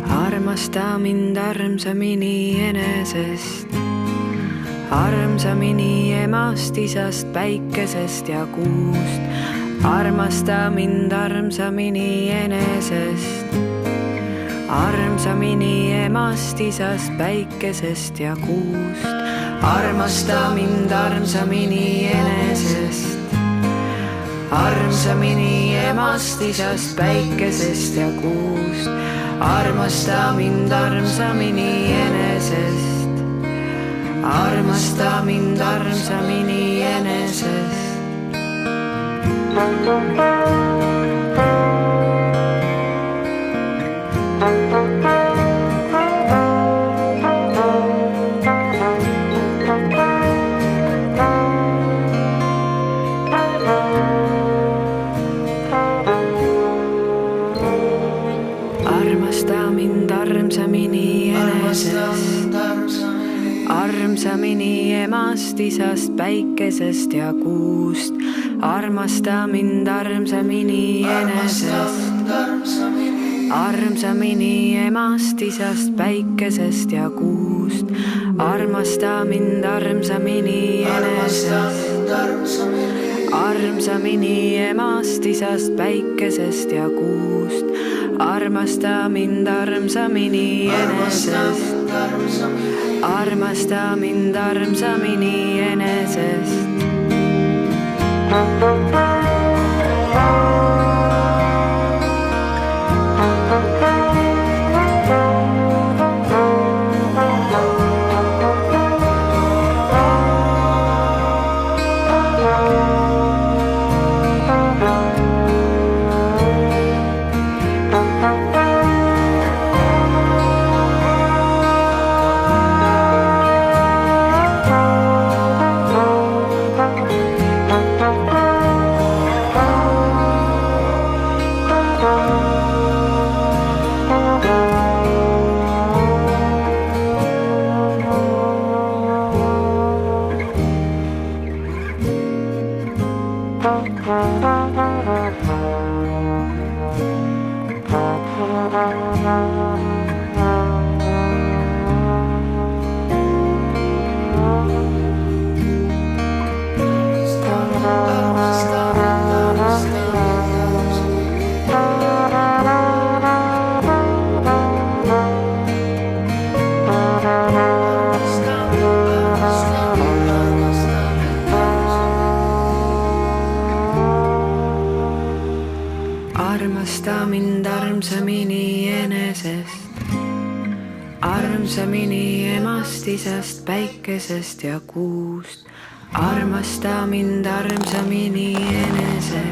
Armasta mind armsamini enesest, armsamini emast, isast, päikesest ja kuust. Armasta mind armsamini enesest, armsamini emast, isast, päikesest ja kuust. Armasta mind armsamini enesest, armsamini emast, isast, päikesest ja kuust. Armasta mind armsamini enesest, armasta mind armsamini enesest. Armasta mind armsamini enesest, armsamini emast, isast, päikesest ja kuust. Armasta mind armsamini enesest, armsamini emast, isast, päikesest ja kuust. Armasta mind armsamini enesest, armsamini emast, isast, päikesest ja kuust. Armasta mind armsamini enesest, armasta mind armsamini enesest. Armasta mind armsamini enesest, armsamini emast, isast, päikesest ja kuust. Armasta mind armsamini enesest,